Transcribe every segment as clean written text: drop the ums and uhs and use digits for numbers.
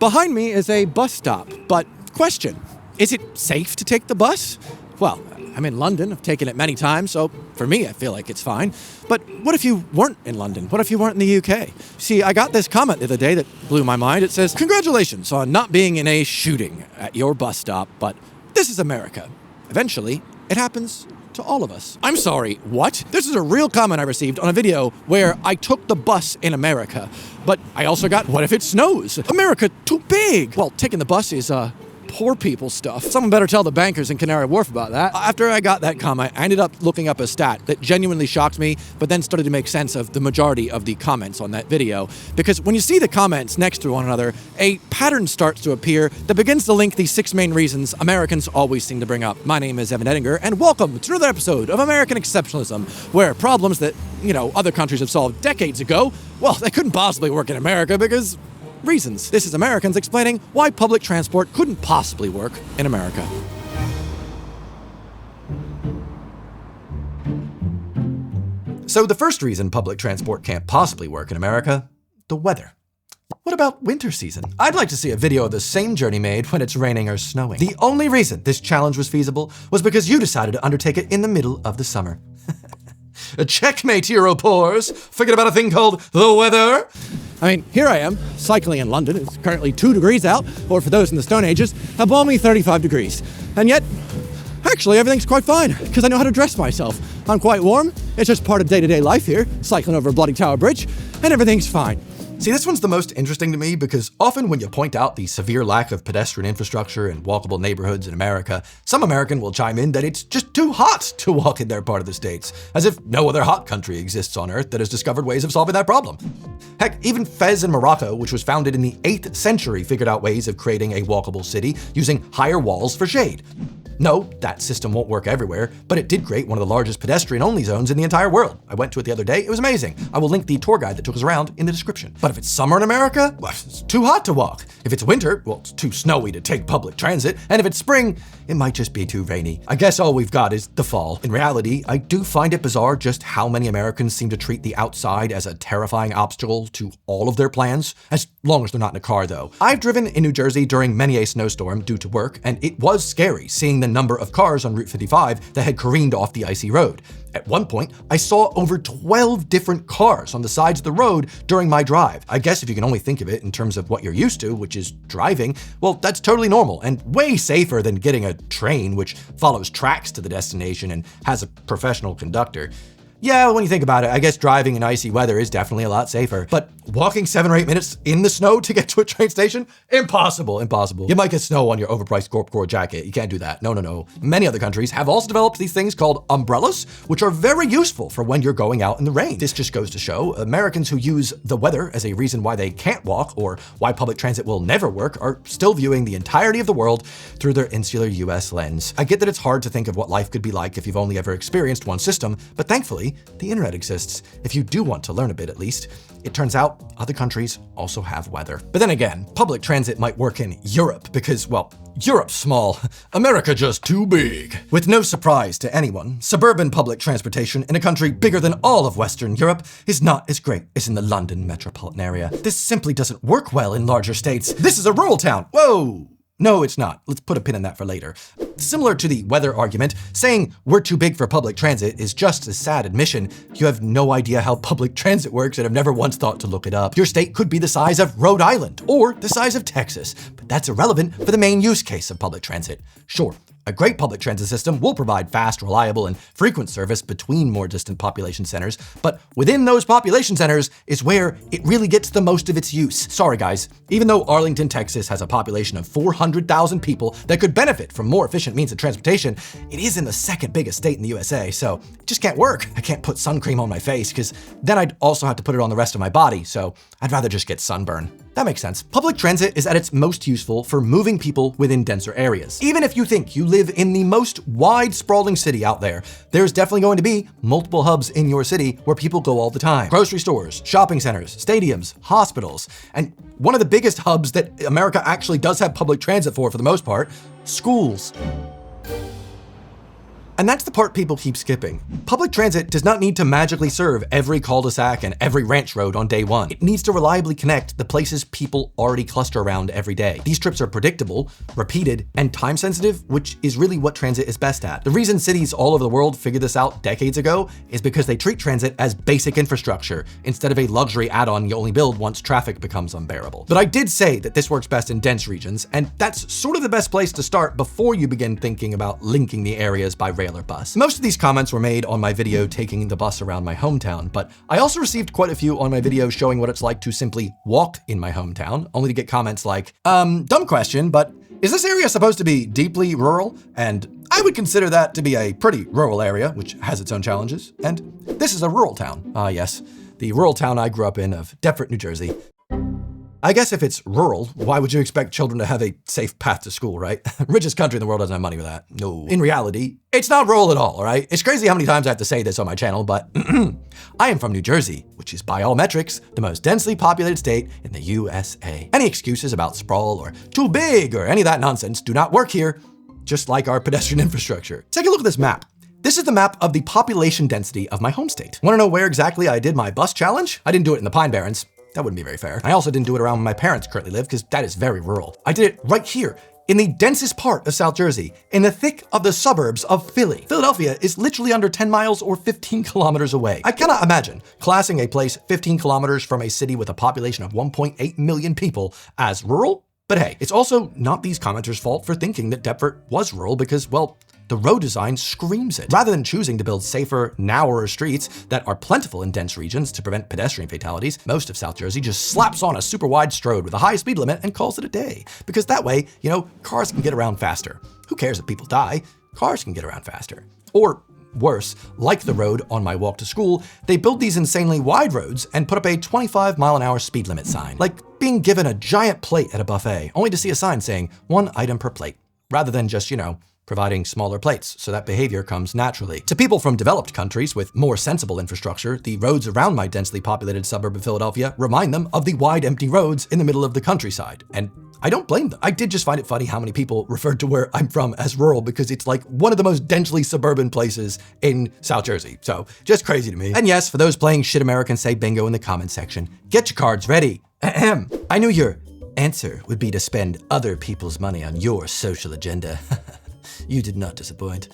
Behind me is a bus stop, but question, is it safe to take the bus? Well, I'm in London, I've taken it many times, so for me, I feel like it's fine. But what if you weren't in London? What if you weren't in the UK? See, I got this comment the other day that blew my mind. It says, "Congratulations on not being in a shooting at your bus stop, but this is America. Eventually, it happens to all of us." I'm sorry, what? This is a real comment I received on a video where I took the bus in America. But I also got, what if it snows? America, too big. Well, taking the bus is, poor people stuff. Someone better tell the bankers in Canary Wharf about that. After I got that comment, I ended up looking up a stat that genuinely shocked me, but then started to make sense of the majority of the comments on that video. Because when you see the comments next to one another, a pattern starts to appear that begins to link the 6 main reasons Americans always seem to bring up. My name is Edinger, and welcome to another episode of American Exceptionalism, where problems that, other countries have solved decades ago, well, they couldn't possibly work in America because reasons. This is Americans explaining why public transport couldn't possibly work in America. So the first reason public transport can't possibly work in America, the weather. What about winter season? I'd like to see a video of the same journey made when it's raining or snowing. The only reason this challenge was feasible was because you decided to undertake it in the middle of the summer. A checkmate, hero pores. Forget about a thing called the weather. I mean, here I am, cycling in London. It's currently 2 degrees out, or for those in the Stone Ages, a balmy 35 degrees. And yet, actually, everything's quite fine, because I know how to dress myself. I'm quite warm. It's just part of day-to-day life here, cycling over a bloody Tower Bridge, and everything's fine. See, this one's the most interesting to me because often when you point out the severe lack of pedestrian infrastructure and walkable neighborhoods in America, some American will chime in that it's just too hot to walk in their part of the States, as if no other hot country exists on Earth that has discovered ways of solving that problem. Heck, even Fez in Morocco, which was founded in the 8th century, figured out ways of creating a walkable city using higher walls for shade. No, that system won't work everywhere, but it did create one of the largest pedestrian-only zones in the entire world. I went to it the other day, it was amazing. I will link the tour guide that took us around in the description. But if it's summer in America, well, it's too hot to walk. If it's winter, well, it's too snowy to take public transit. And if it's spring, it might just be too rainy. I guess all we've got is the fall. In reality, I do find it bizarre just how many Americans seem to treat the outside as a terrifying obstacle to all of their plans, as long as they're not in a car though. I've driven in New Jersey during many a snowstorm due to work, and it was scary seeing the number of cars on Route 55 that had careened off the icy road. At one point, I saw over 12 different cars on the sides of the road during my drive. I guess if you can only think of it in terms of what you're used to, which is driving, well, that's totally normal and way safer than getting a train which follows tracks to the destination and has a professional conductor. Yeah, when you think about it, I guess driving in icy weather is definitely a lot safer. But walking 7 or 8 minutes in the snow to get to a train station? Impossible. You might get snow on your overpriced Corp jacket. You can't do that. No. Many other countries have also developed these things called umbrellas, which are very useful for when you're going out in the rain. This just goes to show Americans who use the weather as a reason why they can't walk or why public transit will never work are still viewing the entirety of the world through their insular US lens. I get that it's hard to think of what life could be like if you've only ever experienced one system, but thankfully, the internet exists. If you do want to learn a bit at least, it turns out other countries also have weather. But then again, public transit might work in Europe because, well, Europe's small, America just too big. With no surprise to anyone, suburban public transportation in a country bigger than all of Western Europe is not as great as in the London metropolitan area. This simply doesn't work well in larger states. This is a rural town. Whoa! No, it's not. Let's put a pin in that for later. Similar to the weather argument, saying we're too big for public transit is just a sad admission. You have no idea how public transit works and have never once thought to look it up. Your state could be the size of Rhode Island or the size of Texas, but that's irrelevant for the main use case of public transit. Sure, a great public transit system will provide fast, reliable, and frequent service between more distant population centers, but within those population centers is where it really gets the most of its use. Sorry guys, even though Arlington, Texas has a population of 400,000 people that could benefit from more efficient means of transportation, it is in the 2nd biggest state in the USA, so it just can't work. I can't put sun cream on my face because then I'd also have to put it on the rest of my body, so I'd rather just get sunburn. That makes sense. Public transit is at its most useful for moving people within denser areas. Even if you think you live in the most wide, sprawling city out there, there's definitely going to be multiple hubs in your city where people go all the time. Grocery stores, shopping centers, stadiums, hospitals, and one of the biggest hubs that America actually does have public transit for the most part, schools. And that's the part people keep skipping. Public Public transit does not need to magically serve every cul-de-sac and every ranch road on day one. It needs to reliably connect the places people already cluster around every day. These trips are predictable, repeated, and time-sensitive, which is really what transit is best at. The reason cities all over the world figured this out decades ago is because they treat transit as basic infrastructure instead of a luxury add-on you only build once traffic becomes unbearable. But I did say that this works best in dense regions, and that's sort of the best place to start before you begin thinking about linking the areas by rail or bus. Most of these comments were made on my video taking the bus around my hometown, but I also received quite a few on my video showing what it's like to simply walk in my hometown, only to get comments like, dumb question, but is this area supposed to be deeply rural? And I would consider that to be a pretty rural area, which has its own challenges. And this is a rural town. Ah, yes, the rural town I grew up in of Deptford, New Jersey. I guess if it's rural, why would you expect children to have a safe path to school, right? Richest country in the world doesn't have money for that. No. In reality, it's not rural at all, all right? It's crazy how many times I have to say this on my channel, but I am from New Jersey, which is by all metrics, the most densely populated state in the USA. Any excuses about sprawl or too big or any of that nonsense do not work here, just like our pedestrian infrastructure. Take a look at this map. This is the map of the population density of my home state. Want to know where exactly I did my bus challenge? I didn't do it in the Pine Barrens. That wouldn't be very fair. I also didn't do it around where my parents currently live because that is very rural. I did it right here in the densest part of South Jersey, in the thick of the suburbs of Philly. Philadelphia is literally under 10 miles or 15 kilometers away. I cannot imagine classing a place 15 kilometers from a city with a population of 1.8 million people as rural. But hey, it's also not these commenters' fault for thinking that Deptford was rural because, well, the road design screams it. Rather than choosing to build safer, narrower streets that are plentiful in dense regions to prevent pedestrian fatalities, most of South Jersey just slaps on a super wide strode with a high speed limit and calls it a day. Because that way, cars can get around faster. Who cares if people die? Cars can get around faster. Or worse, like the road on my walk to school, they build these insanely wide roads and put up a 25-mile-an-hour speed limit sign. Like being given a giant plate at a buffet, only to see a sign saying 1 item per plate, rather than just, providing smaller plates, so that behavior comes naturally. To people from developed countries with more sensible infrastructure, the roads around my densely populated suburb of Philadelphia remind them of the wide, empty roads in the middle of the countryside. And I don't blame them. I did just find it funny how many people referred to where I'm from as rural because it's like one of the most densely suburban places in South Jersey. So just crazy to me. And yes, for those playing shit Americans say bingo in the comment section, get your cards ready. Ahem. I knew your answer would be to spend other people's money on your social agenda. You did not disappoint.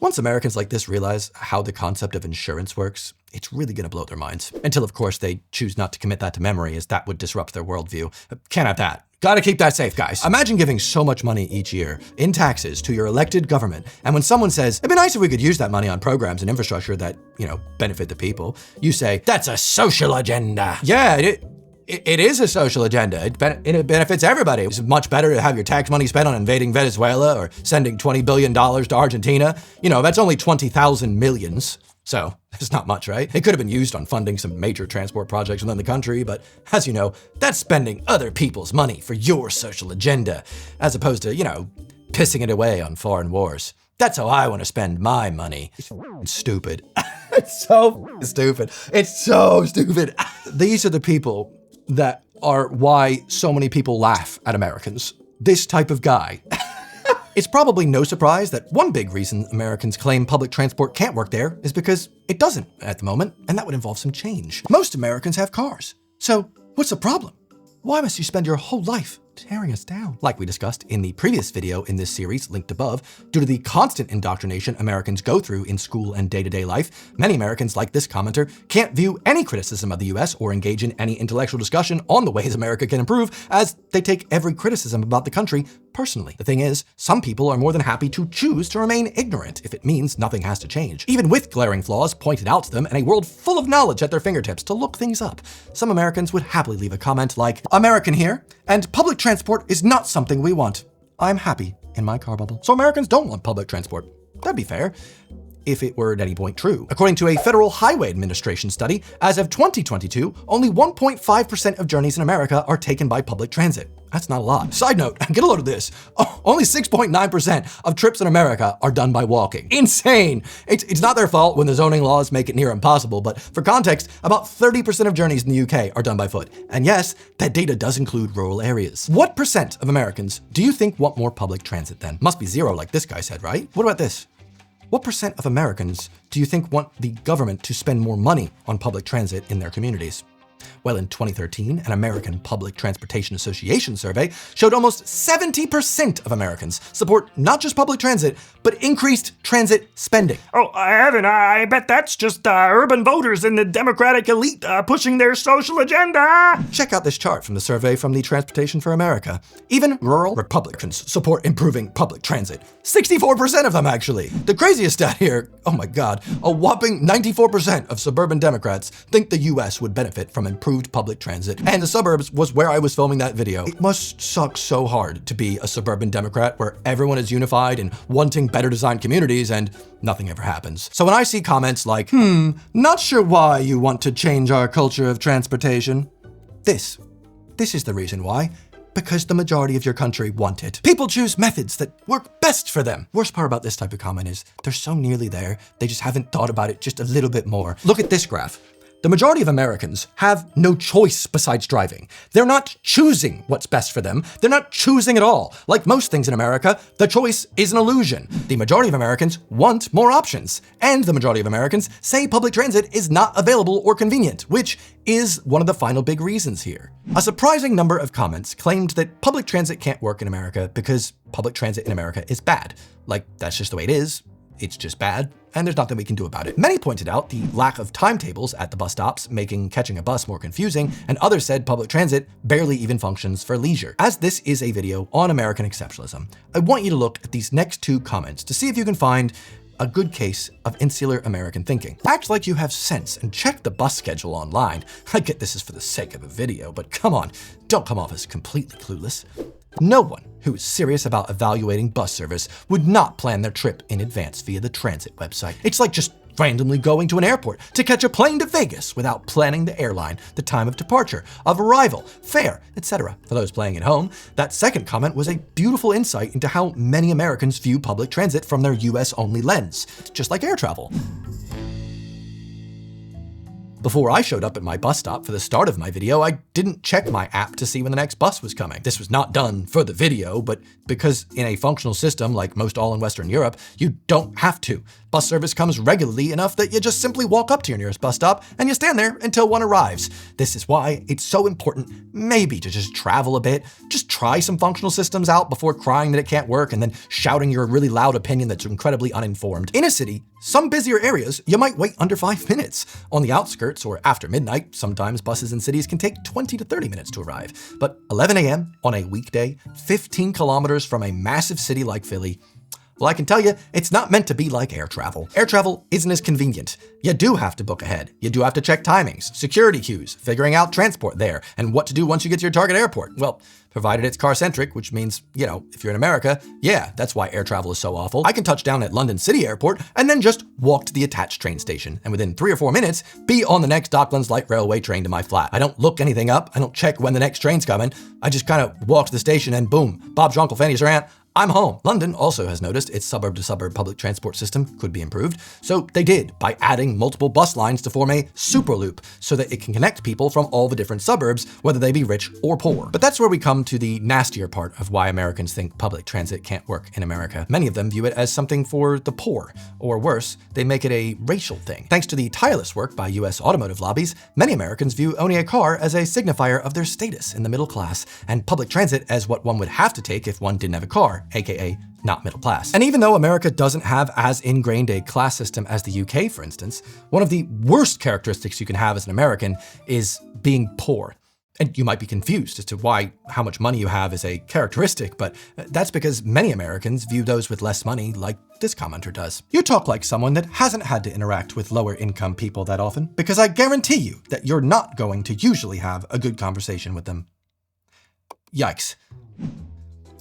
Once Americans like this realize how the concept of insurance works, it's really gonna blow their minds. Until, of course, they choose not to commit that to memory, as that would disrupt their worldview. Can't have that. Gotta keep that safe, guys. Imagine giving so much money each year in taxes to your elected government, and when someone says, it'd be nice if we could use that money on programs and infrastructure that, benefit the people, you say, that's a social agenda. Yeah, it is a social agenda. It benefits everybody. It's much better to have your tax money spent on invading Venezuela or sending $20 billion to Argentina. That's only 20,000 millions. So it's not much, right? It could have been used on funding some major transport projects within the country, but as you know, that's spending other people's money for your social agenda, as opposed to, pissing it away on foreign wars. That's how I want to spend my money. It's stupid. It's so stupid. It's so stupid. These are the people that are why so many people laugh at Americans. This type of guy. It's probably no surprise that one big reason Americans claim public transport can't work there is because it doesn't at the moment, and that would involve some change. Most Americans have cars. So what's the problem? Why must you spend your whole life tearing us down? Like we discussed in the previous video in this series, linked above, due to the constant indoctrination Americans go through in school and day-to-day life, many Americans, like this commenter, can't view any criticism of the US or engage in any intellectual discussion on the ways America can improve, as they take every criticism about the country personally. The thing is, some people are more than happy to choose to remain ignorant if it means nothing has to change, even with glaring flaws pointed out to them and a world full of knowledge at their fingertips to look things up. Some Americans would happily leave a comment like, American here, and public transport is not something we want. I'm happy in my car bubble. So Americans don't want public transport. That'd be fair, if it were at any point true. According to a Federal Highway Administration study, as of 2022, only 1.5% of journeys in America are taken by public transit. That's not a lot. Side note, get a load of this. Only 6.9% of trips in America are done by walking. Insane. It's not their fault when the zoning laws make it near impossible, but for context, about 30% of journeys in the UK are done by foot. And yes, that data does include rural areas. What percent of Americans do you think want more public transit then? Must be zero like this guy said, right? What about this? What percent of Americans do you think want the government to spend more money on public transit in their communities? Well, in 2013, an American Public Transportation Association survey showed almost 70% of Americans support not just public transit, but increased transit spending. Oh, Evan, I bet that's just urban voters and the Democratic elite pushing their social agenda. Check out this chart from the survey from the Transportation for America. Even rural Republicans support improving public transit. 64% of them, actually. The craziest stat here, oh my God, a whopping 94% of suburban Democrats think the US would benefit from improved public transit. And the suburbs was where I was filming that video. It must suck so hard to be a suburban Democrat where everyone is unified and wanting better designed communities and nothing ever happens. So when I see comments like, not sure why you want to change our culture of transportation, this is the reason why. Because the majority of your country want it. People choose methods that work best for them. Worst part about this type of comment is they're so nearly there, they just haven't thought about it just a little bit more. Look at this graph. The majority of Americans have no choice besides driving. They're not choosing what's best for them. They're not choosing at all. Like most things in America, the choice is an illusion. The majority of Americans want more options. And the majority of Americans say public transit is not available or convenient, which is one of the final big reasons here. A surprising number of comments claimed that public transit can't work in America because public transit in America is bad. Like, that's just the way it is. It's just bad, and there's nothing we can do about it. Many pointed out the lack of timetables at the bus stops, making catching a bus more confusing, and others said public transit barely even functions for leisure. As this is a video on American exceptionalism, I want you to look at these next two comments to see if you can find a good case of insular American thinking. Act like you have sense and check the bus schedule online. I get this is for the sake of a video, but come on, don't come off as completely clueless. No one who is serious about evaluating bus service would not plan their trip in advance via the transit website. It's like just randomly going to an airport to catch a plane to Vegas without planning the airline, the time of departure, of arrival, fare, etc. For those playing at home, that second comment was a beautiful insight into how many Americans view public transit from their US-only lens. It's just like air travel. Before I showed up at my bus stop for the start of my video, I didn't check my app to see when the next bus was coming. This was not done for the video, but because in a functional system like most all in Western Europe, you don't have to. Bus service comes regularly enough that you just simply walk up to your nearest bus stop and you stand there until one arrives. This is why it's so important maybe to just travel a bit, just try some functional systems out before crying that it can't work and then shouting your really loud opinion that's incredibly uninformed. In a city, some busier areas, you might wait under 5 minutes. On the outskirts or after midnight, sometimes buses in cities can take 20 to 30 minutes to arrive. But 11 a.m. on a weekday, 15 kilometers from a massive city like Philly, well, I can tell you, it's not meant to be like air travel. Air travel isn't as convenient. You do have to book ahead. You do have to check timings, security queues, figuring out transport there, and what to do once you get to your target airport. Well, provided it's car-centric, which means, you know, if you're in America, yeah, that's why air travel is so awful. I can touch down at London City Airport and then just walk to the attached train station, and within 3 or 4 minutes, be on the next Docklands Light Railway train to my flat. I don't look anything up. I don't check when the next train's coming. I just kind of walk to the station and boom, Bob's your uncle, Fanny's your aunt. I'm home. London also has noticed its suburb-to-suburb public transport system could be improved, so they did by adding multiple bus lines to form a super loop so that it can connect people from all the different suburbs, whether they be rich or poor. But that's where we come to the nastier part of why Americans think public transit can't work in America. Many of them view it as something for the poor, or worse, they make it a racial thing. Thanks to the tireless work by US automotive lobbies, many Americans view owning a car as a signifier of their status in the middle class, and public transit as what one would have to take if one didn't have a car, aka not middle class. And even though America doesn't have as ingrained a class system as the UK, for instance, one of the worst characteristics you can have as an American is being poor. And you might be confused as to why how much money you have is a characteristic, but that's because many Americans view those with less money like this commenter does. You talk like someone that hasn't had to interact with lower income people that often, because I guarantee you that you're not going to usually have a good conversation with them. Yikes.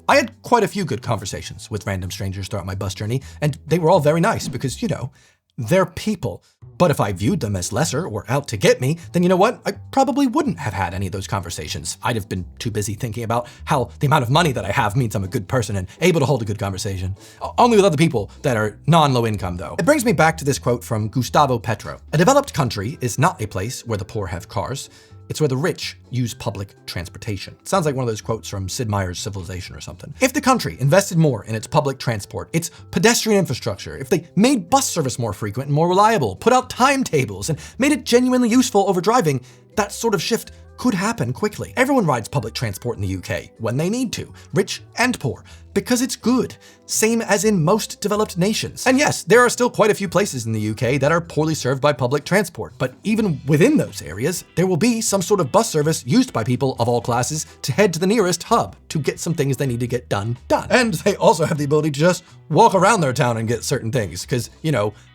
I had quite a few good conversations with random strangers throughout my bus journey, and they were all very nice because, you know, they're people. But if I viewed them as lesser or out to get me, then you know what? I probably wouldn't have had any of those conversations. I'd have been too busy thinking about how the amount of money that I have means I'm a good person and able to hold a good conversation. Only with other people that are non-low income, though. It brings me back to this quote from Gustavo Petro. A developed country is not a place where the poor have cars. It's where the rich use public transportation. Sounds like one of those quotes from Sid Meier's Civilization or something. If the country invested more in its public transport, its pedestrian infrastructure, if they made bus service more frequent and more reliable, put out timetables, and made it genuinely useful over driving, that sort of shift could happen quickly. Everyone rides public transport in the UK when they need to, rich and poor, because it's good, same as in most developed nations. And yes, there are still quite a few places in the UK that are poorly served by public transport, but even within those areas, there will be some sort of bus service used by people of all classes to head to the nearest hub to get some things they need to get done. And they also have the ability to just walk around their town and get certain things, because,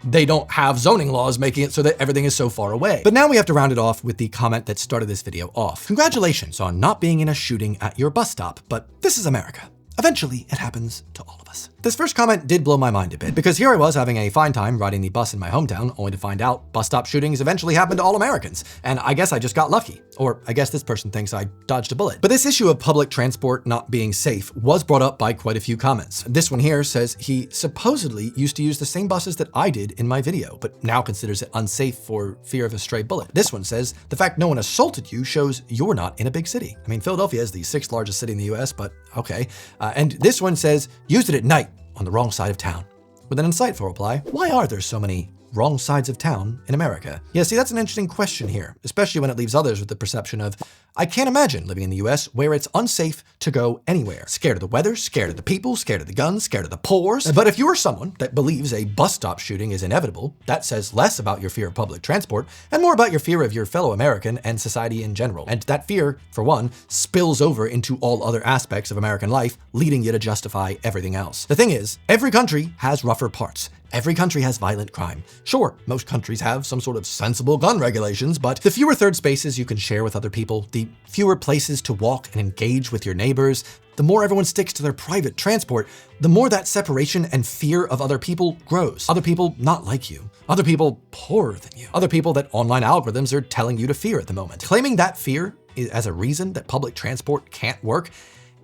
they don't have zoning laws making it so that everything is so far away. But now we have to round it off with the comment that started this video off. Congratulations on not being in a shooting at your bus stop, but this is America. Eventually, it happens to all of us. This first comment did blow my mind a bit, because here I was having a fine time riding the bus in my hometown, only to find out bus stop shootings eventually happen to all Americans. And I guess I just got lucky. Or I guess this person thinks I dodged a bullet. But this issue of public transport not being safe was brought up by quite a few comments. This one here says he supposedly used to use the same buses that I did in my video, but now considers it unsafe for fear of a stray bullet. This one says, the fact no one assaulted you shows you're not in a big city. I mean, Philadelphia is the 6th largest city in the US, but okay. And this one says, used it at night on the wrong side of town. With an insightful reply, why are there so many wrong sides of town in America? Yeah, see, that's an interesting question here, especially when it leaves others with the perception of, I can't imagine living in the US where it's unsafe to go anywhere. Scared of the weather, scared of the people, scared of the guns, scared of the poors. But if you're someone that believes a bus stop shooting is inevitable, that says less about your fear of public transport and more about your fear of your fellow American and society in general. And that fear, for one, spills over into all other aspects of American life, leading you to justify everything else. The thing is, every country has rougher parts. Every country has violent crime. Sure, most countries have some sort of sensible gun regulations, but the fewer third spaces you can share with other people, the fewer places to walk and engage with your neighbors, the more everyone sticks to their private transport, the more that separation and fear of other people grows. Other people not like you. Other people poorer than you. Other people that online algorithms are telling you to fear at the moment. Claiming that fear as a reason that public transport can't work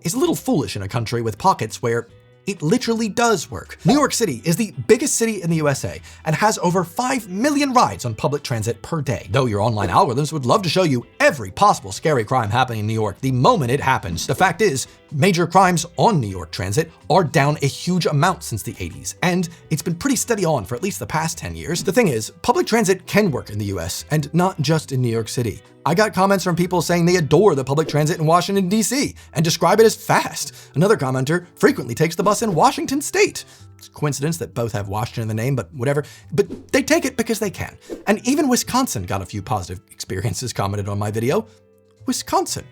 is a little foolish in a country with pockets where it literally does work. New York City is the biggest city in the USA and has over 5 million rides on public transit per day. Though your online algorithms would love to show you every possible scary crime happening in New York the moment it happens, the fact is, major crimes on New York Transit are down a huge amount since the 80s, and it's been pretty steady on for at least the past 10 years. The thing is, public transit can work in the US, and not just in New York City. I got comments from people saying they adore the public transit in Washington, D.C. and describe it as fast. Another commenter frequently takes the bus in Washington State. It's a coincidence that both have Washington in the name, but whatever. But they take it because they can. And even Wisconsin got a few positive experiences commented on my video. Wisconsin.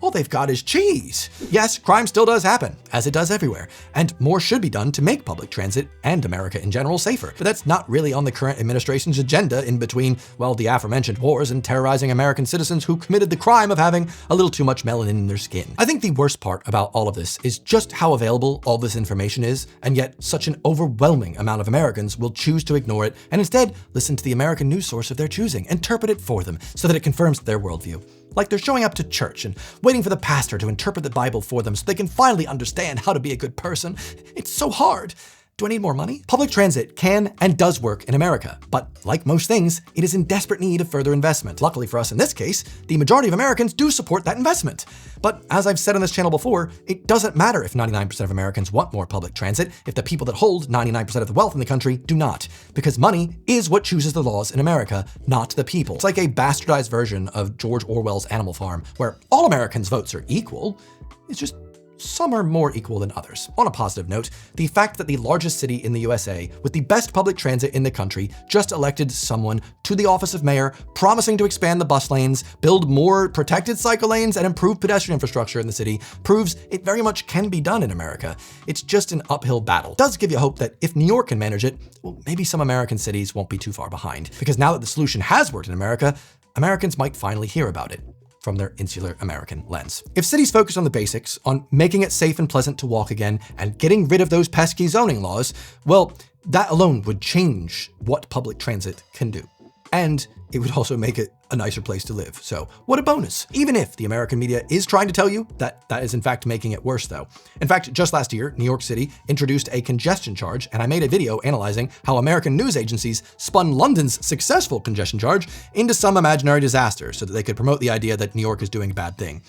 All they've got is cheese. Yes, crime still does happen, as it does everywhere, and more should be done to make public transit and America in general safer. But that's not really on the current administration's agenda in between, well, the aforementioned wars and terrorizing American citizens who committed the crime of having a little too much melanin in their skin. I think the worst part about all of this is just how available all this information is, and yet such an overwhelming amount of Americans will choose to ignore it and instead listen to the American news source of their choosing, interpret it for them so that it confirms their worldview. Like they're showing up to church and waiting for the pastor to interpret the Bible for them so they can finally understand how to be a good person. It's so hard. Do I need more money? Public transit can and does work in America, but like most things, it is in desperate need of further investment. Luckily for us in this case, the majority of Americans do support that investment. But as I've said on this channel before, it doesn't matter if 99% of Americans want more public transit if the people that hold 99% of the wealth in the country do not, because money is what chooses the laws in America, not the people. It's like a bastardized version of George Orwell's Animal Farm, where all Americans' votes are equal. It's just some are more equal than others. On a positive note, the fact that the largest city in the USA with the best public transit in the country just elected someone to the office of mayor, promising to expand the bus lanes, build more protected cycle lanes, and improve pedestrian infrastructure in the city proves it very much can be done in America. It's just an uphill battle. It does give you hope that if New York can manage it, well, maybe some American cities won't be too far behind. Because now that the solution has worked in America, Americans might finally hear about it from their insular American lens. If cities focus on the basics, on making it safe and pleasant to walk again, and getting rid of those pesky zoning laws, well, that alone would change what public transit can do. And it would also make it a nicer place to live. So what a bonus. Even if the American media is trying to tell you that is in fact making it worse though. In fact, just last year, New York City introduced a congestion charge, and I made a video analyzing how American news agencies spun London's successful congestion charge into some imaginary disaster so that they could promote the idea that New York is doing a bad thing.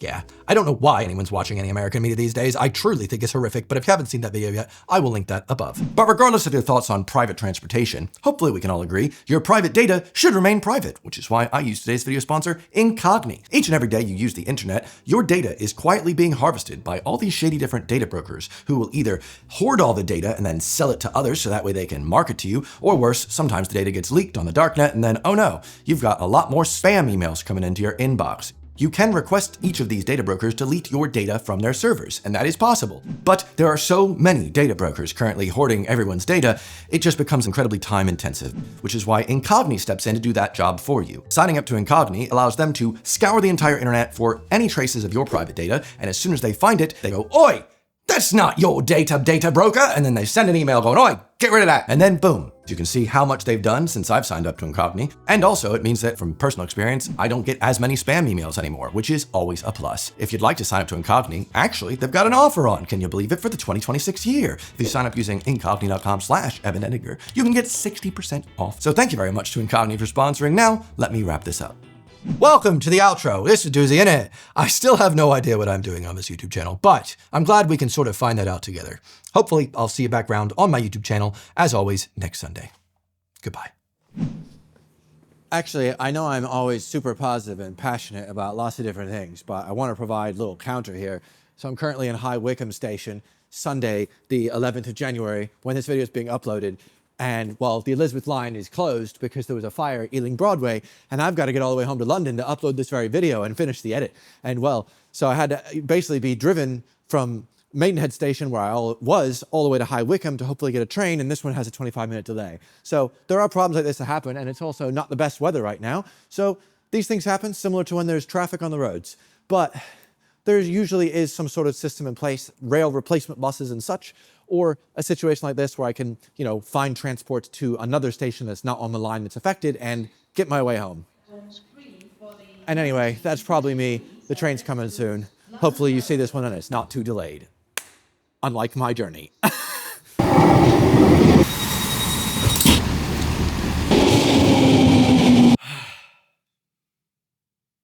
Yeah, I don't know why anyone's watching any American media these days. I truly think it's horrific, but if you haven't seen that video yet, I will link that above. But regardless of your thoughts on private transportation, hopefully we can all agree your private data should remain private, which is why I use today's video sponsor, Incogni. Each and every day you use the internet, your data is quietly being harvested by all these shady different data brokers who will either hoard all the data and then sell it to others so that way they can market to you, or worse, sometimes the data gets leaked on the darknet and then, oh no, you've got a lot more spam emails coming into your inbox. You can request each of these data brokers delete your data from their servers, and that is possible. But there are so many data brokers currently hoarding everyone's data, it just becomes incredibly time intensive, which is why Incogni steps in to do that job for you. Signing up to Incogni allows them to scour the entire internet for any traces of your private data, and as soon as they find it, they go, "Oi! That's not your data broker," and then they send an email going, "Oi, get rid of that." And then boom, you can see how much they've done since I've signed up to Incogni. And also it means that from personal experience, I don't get as many spam emails anymore, which is always a plus. If you'd like to sign up to Incogni, actually, they've got an offer on, can you believe it, for the 2026 year. If you sign up using incogni.com/Evan Edinger, you can get 60% off. So thank you very much to Incogni for sponsoring. Now, let me wrap this up. Welcome to the outro. This is a doozy, innit? I still have no idea what I'm doing on this YouTube channel, but I'm glad we can sort of find that out together. Hopefully, I'll see you back around on my YouTube channel, as always, next Sunday. Goodbye. Actually, I know I'm always super positive and passionate about lots of different things, but I want to provide a little counter here. So I'm currently in High Wycombe Station, Sunday, the 11th of January, when this video is being uploaded. And, well, the Elizabeth line is closed because there was a fire at Ealing Broadway, and I've got to get all the way home to London to upload this very video and finish the edit. And, well, so I had to basically be driven from Maidenhead Station, where I was, all the way to High Wycombe to hopefully get a train, and this one has a 25-minute delay. So there are problems like this that happen, and it's also not the best weather right now. So these things happen, similar to when there's traffic on the roads. But there usually is some sort of system in place, rail replacement buses and such, or a situation like this where I can, find transport to another station that's not on the line that's affected and get my way home. And anyway, that's probably me. The train's coming soon. Hopefully you see this one and it's not too delayed. Unlike my journey.